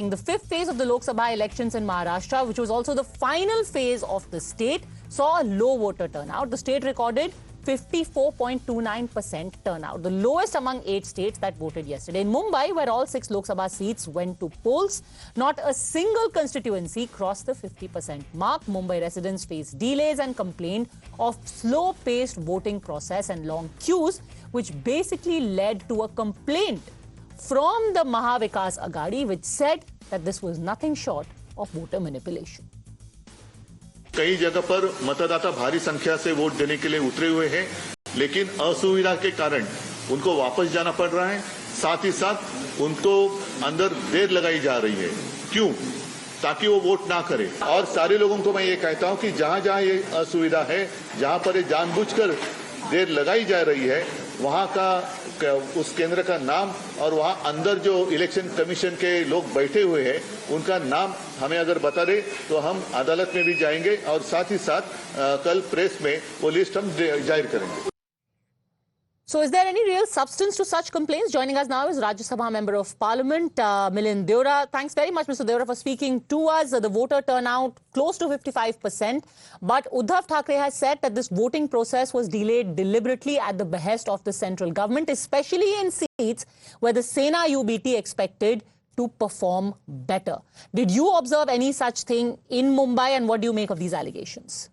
The fifth phase of the Lok Sabha elections in Maharashtra, which was also the final phase of the state, saw a low voter turnout. The state recorded 54.29% turnout, the lowest among 8 states that voted yesterday. In Mumbai, where all 6 Lok Sabha seats went to polls, not a single constituency crossed the 50% mark. Mumbai residents faced delays and complained of slow-paced voting process and long queues, which basically led to a complaint from the Mahavikas Aghadi, which said that this was nothing short of voter manipulation. कई जगह पर मतदाता भारी संख्या से vote देने के लिए उतरे हुए हैं, लेकिन असुविधा के कारण उनको वापस जाना पड़ रहा है। साथ ही साथ उनको अंदर देर लगाई जा रही है। क्यों? ताकि वो वोट ना करें। और सारे लोगों को मैं ये कहता हूं कि जहां जहां ये असुविधा है, जहां पर ये जानबूझकर देर लगाई जा रही है, वहां का उस केंद्र का नाम और वहां अंदर जो इलेक्शन कमीशन के लोग बैठे हुए हैं उनका नाम हमें अगर बता दे तो हम अदालत में भी जाएंगे और साथ ही साथ कल प्रेस में वो लिस्ट हम जाहिर करेंगे. So is there any real substance to such complaints? Joining us now is Rajya Sabha Member of Parliament, Milind Deora. Thanks very much, Mr. Deora, for speaking to us. The voter turnout close to 55%. But Uddhav Thacekray has said that this voting process was delayed deliberately at the behest of the central government, especially in seats where the Sena UBT expected to perform better. Did you observe any such thing in Mumbai, and what do you make of these allegations?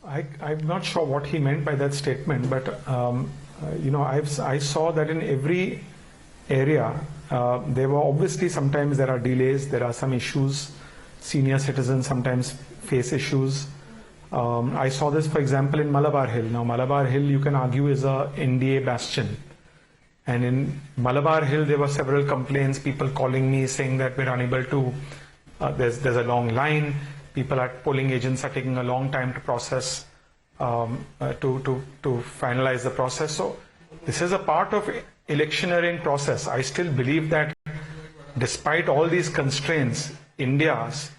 I'm not sure what he meant by that statement, but I saw that in every area there were obviously sometimes there are delays, there are some issues. Senior citizens sometimes face issues. I saw this, for example, in Malabar Hill. Now, Malabar Hill, you can argue, is a NDA bastion. And in Malabar Hill, there were several complaints, people calling me saying that we're unable to, there's a long line. People at polling agents are taking a long time to process, to finalize the process. So this is a part of electioneering process. I still believe that despite all these constraints, India's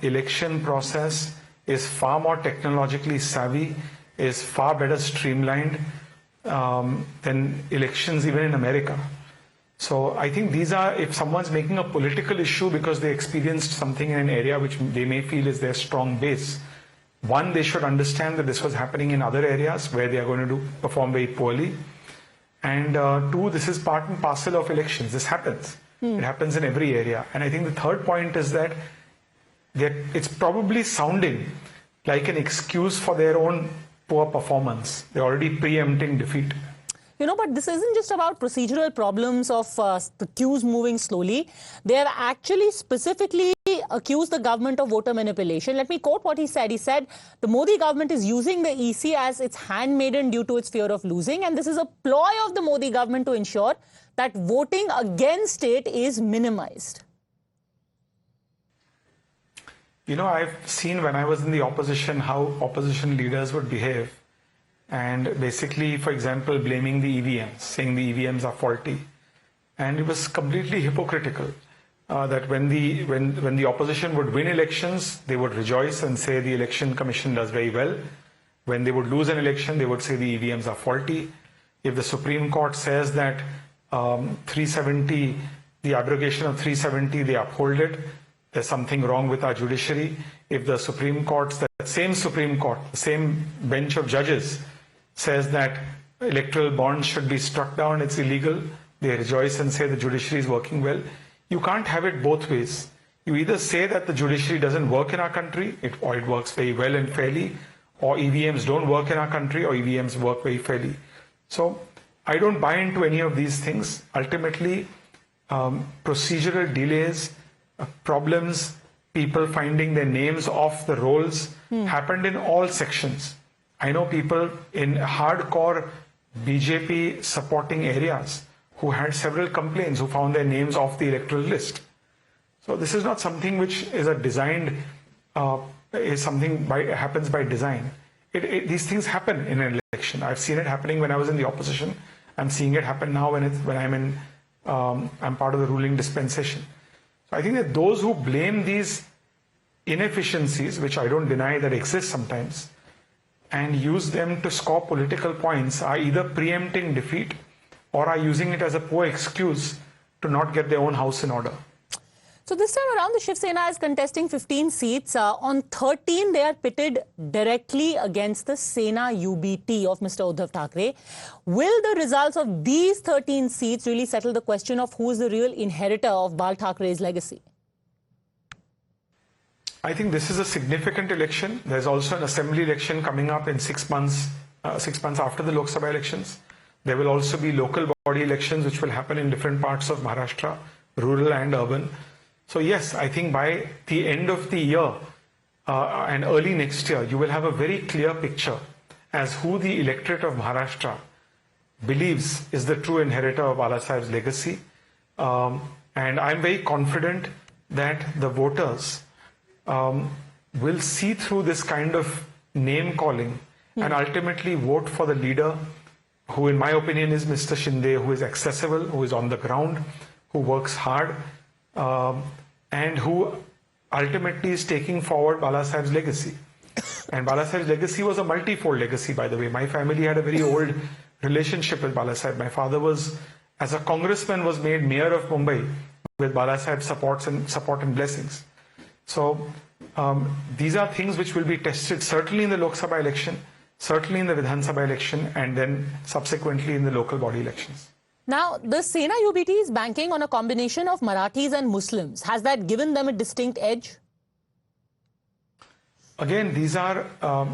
election process is far more technologically savvy, is far better streamlined than elections even in America. So I think these are, if someone's making a political issue because they experienced something in an area which they may feel is their strong base, one, they should understand that this was happening in other areas where they are going to perform very poorly. And two, this is part and parcel of elections. This happens. It happens in every area. And I think the third point is that it's probably sounding like an excuse for their own poor performance. They're already preempting defeat. You know, but this isn't just about procedural problems of the queues moving slowly. They have actually specifically accused the government of voter manipulation. Let me quote what he said. He said, the Modi government is using the EC as its handmaiden due to its fear of losing. And this is a ploy of the Modi government to ensure that voting against it is minimized. You know, I've seen when I was in the opposition how opposition leaders would behave. And basically, for example, blaming the EVMs, saying the EVMs are faulty. And it was completely hypocritical that when the opposition would win elections, they would rejoice and say the election commission does very well. When they would lose an election, they would say the EVMs are faulty. If the Supreme Court says that 370, the abrogation of 370, they uphold it, there's something wrong with our judiciary. If the Supreme Court, the same bench of judges, says that electoral bonds should be struck down, it's illegal, they rejoice and say the judiciary is working well. You can't have it both ways. You either say that the judiciary doesn't work in our country, or it works very well and fairly, or EVMs don't work in our country, or EVMs work very fairly. So I don't buy into any of these things. Ultimately, procedural delays, problems, people finding their names off the rolls happened in all sections. I know people in hardcore BJP supporting areas who had several complaints, who found their names off the electoral list. So this is not something which is a designed, happens by design. These things happen in an election. I've seen it happening when I was in the opposition. I'm seeing it happen now when I'm part of the ruling dispensation. So I think that those who blame these inefficiencies, which I don't deny that exist sometimes, and use them to score political points, are either preempting defeat or are using it as a poor excuse to not get their own house in order. So this time around, the Shiv Sena is contesting 15 seats. On 13, they are pitted directly against the Sena UBT of Mr. Uddhav Thackeray. Will the results of these 13 seats really settle the question of who is the real inheritor of Bal Thackeray's legacy? I think this is a significant election. There's also an assembly election coming up in 6 months, 6 months after the Lok Sabha elections. There will also be local body elections which will happen in different parts of Maharashtra, rural and urban. So yes, I think by the end of the year and early next year, you will have a very clear picture as who the electorate of Maharashtra believes is the true inheritor of Balasaheb's legacy. And I'm very confident that the voters will see through this kind of name calling and ultimately vote for the leader who, in my opinion, is Mr. Shinde, who is accessible, who is on the ground, who works hard, and who ultimately is taking forward Balasaheb's legacy. And Balasaheb's legacy was a multi-fold legacy, by the way. My family had a very old relationship with Balasaheb. My father was, as a congressman, was made mayor of Mumbai with Balasaheb's support and blessings. So these are things which will be tested certainly in the Lok Sabha election, certainly in the Vidhan Sabha election, and then subsequently in the local body elections. Now, the Sena UBT is banking on a combination of Marathis and Muslims. Has that given them a distinct edge? Again, these are,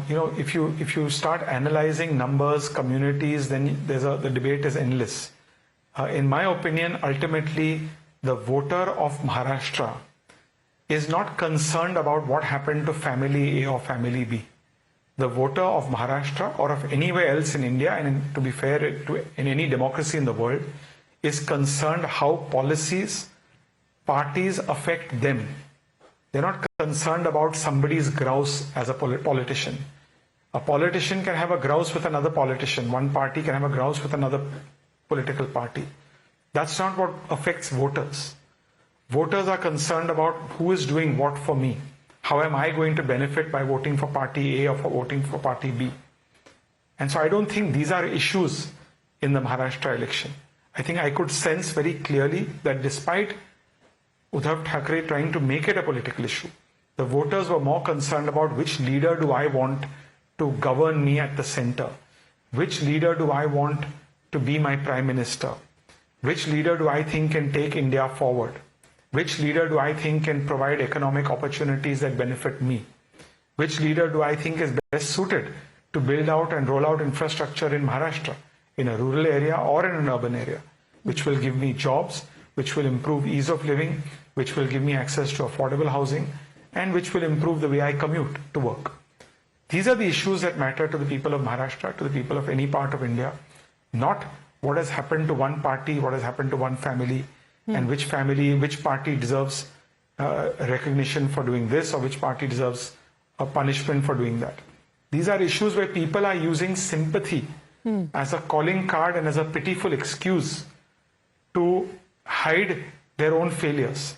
if you start analyzing numbers, communities, then the debate is endless. In my opinion, ultimately, the voter of Maharashtra is not concerned about what happened to family A or family B. The voter of Maharashtra or of anywhere else in India, and to be fair, in any democracy in the world, is concerned how policies, parties affect them. They're not concerned about somebody's grouse as a politician. A politician can have a grouse with another politician. One party can have a grouse with another political party. That's not what affects voters. Voters are concerned about who is doing what for me. How am I going to benefit by voting for party A or for voting for party B? And so I don't think these are issues in the Maharashtra election. I think I could sense very clearly that despite Uddhav Thackeray trying to make it a political issue, the voters were more concerned about which leader do I want to govern me at the center? Which leader do I want to be my prime minister? Which leader do I think can take India forward? Which leader do I think can provide economic opportunities that benefit me? Which leader do I think is best suited to build out and roll out infrastructure in Maharashtra, in a rural area or in an urban area, which will give me jobs, which will improve ease of living, which will give me access to affordable housing, and which will improve the way I commute to work. These are the issues that matter to the people of Maharashtra, to the people of any part of India, not what has happened to one party, what has happened to one family, and which party deserves recognition for doing this, or which party deserves a punishment for doing that. These are issues where people are using sympathy as a calling card and as a pitiful excuse to hide their own failures.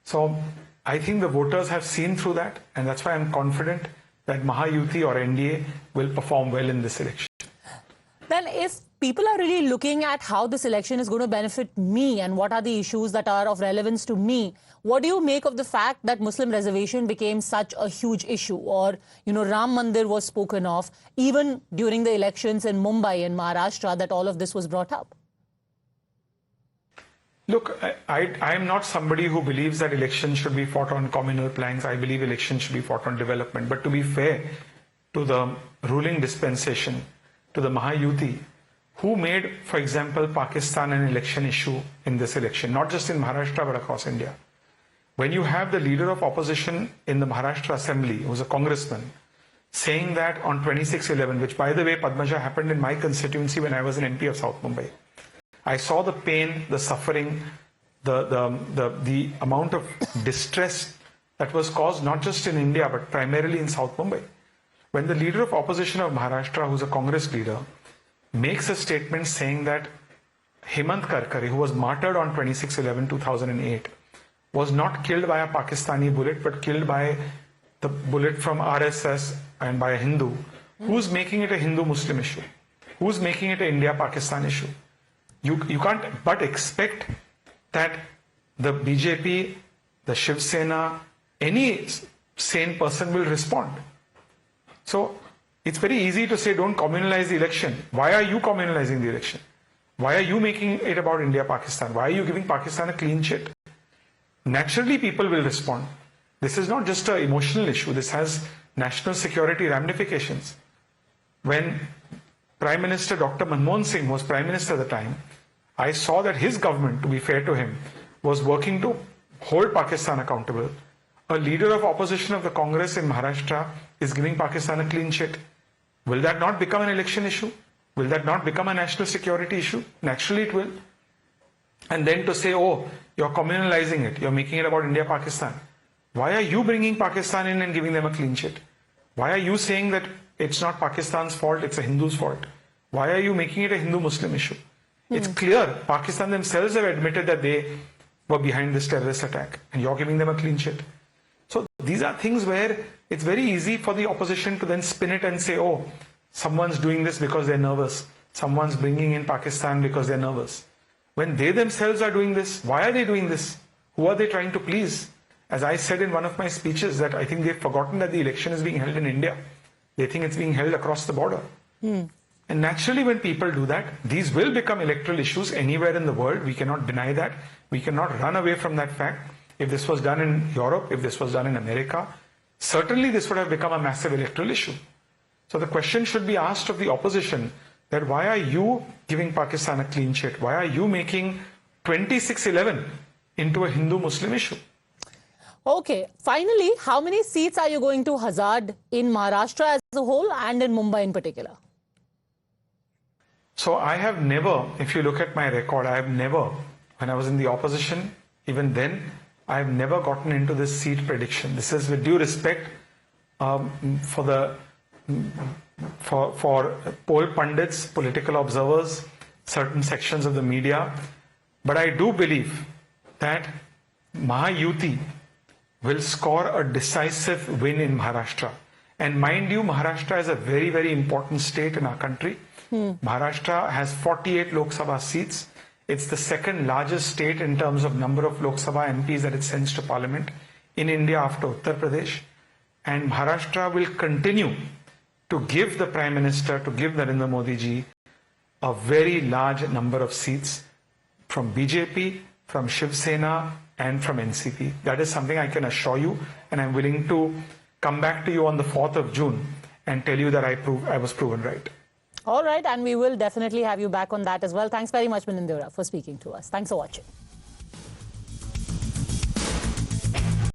So I think the voters have seen through that, and that's why I'm confident that Mahayuti or NDA will perform well in this election. Then if people are really looking at how this election is going to benefit me and what are the issues that are of relevance to me, what do you make of the fact that Muslim reservation became such a huge issue? Or, Ram Mandir was spoken of, even during the elections in Mumbai and Maharashtra, that all of this was brought up? Look, I am not somebody who believes that elections should be fought on communal planks. I believe elections should be fought on development. But to be fair to the ruling dispensation, to the Mahayuti, who made, for example, Pakistan an election issue in this election, not just in Maharashtra but across India. When you have the leader of opposition in the Maharashtra Assembly, who's a congressman, saying that on 26/11, which by the way, Padmaja, happened in my constituency when I was an MP of South Mumbai. I saw the pain, the suffering, the amount of distress that was caused not just in India but primarily in South Mumbai. When the leader of opposition of Maharashtra, who's a Congress leader, makes a statement saying that Milind Deora, who was martyred on 26/11/2008, was not killed by a Pakistani bullet but killed by the bullet from RSS and by a Hindu, who's making it a Hindu-Muslim issue? Who's making it an India-Pakistan issue? You can't but expect that the BJP, the Shiv Sena, any sane person will respond. So it's very easy to say don't communalize the election. Why are you communalizing the election? Why are you making it about India-Pakistan? Why are you giving Pakistan a clean sheet? Naturally, people will respond. This is not just an emotional issue. This has national security ramifications. When Prime Minister Dr. Manmohan Singh was Prime Minister at the time, I saw that his government, to be fair to him, was working to hold Pakistan accountable. A leader of opposition of the Congress in Maharashtra is giving Pakistan a clean sheet. Will that not become an election issue? Will that not become a national security issue? Naturally it will. And then to say, oh, you're communalizing it, you're making it about India-Pakistan. Why are you bringing Pakistan in and giving them a clean sheet? Why are you saying that it's not Pakistan's fault, it's a Hindu's fault? Why are you making it a Hindu-Muslim issue? It's clear, Pakistan themselves have admitted that they were behind this terrorist attack and you're giving them a clean sheet. So these are things where it's very easy for the opposition to then spin it and say, oh, someone's doing this because they're nervous. Someone's bringing in Pakistan because they're nervous. When they themselves are doing this, why are they doing this? Who are they trying to please? As I said in one of my speeches, that I think they've forgotten that the election is being held in India. They think it's being held across the border. And naturally, when people do that, these will become electoral issues anywhere in the world. We cannot deny that. We cannot run away from that fact. If this was done in Europe, if this was done in America, certainly this would have become a massive electoral issue. So the question should be asked of the opposition that why are you giving Pakistan a clean sheet? Why are you making 2611 into a Hindu-Muslim issue? Okay, finally, how many seats are you going to hazard in Maharashtra as a whole and in Mumbai in particular? So I have never, if you look at my record, I have never, when I was in the opposition, even then, I have never gotten into this seat prediction. This is with due respect for poll pundits, political observers, certain sections of the media. But I do believe that Mahayuti will score a decisive win in Maharashtra. And mind you, Maharashtra is a very, very important state in our country. Maharashtra has 48 Lok Sabha seats. It's the second largest state in terms of number of Lok Sabha MPs that it sends to Parliament in India after Uttar Pradesh. And Maharashtra will continue to give the Prime Minister, to give Narendra Modi ji, a very large number of seats from BJP, from Shiv Sena, and from NCP. That is something I can assure you, and I'm willing to come back to you on the 4th of June and tell you that I was proven right. All right, and we will definitely have you back on that as well. Thanks very much, Milind Deora, for speaking to us. Thanks for watching.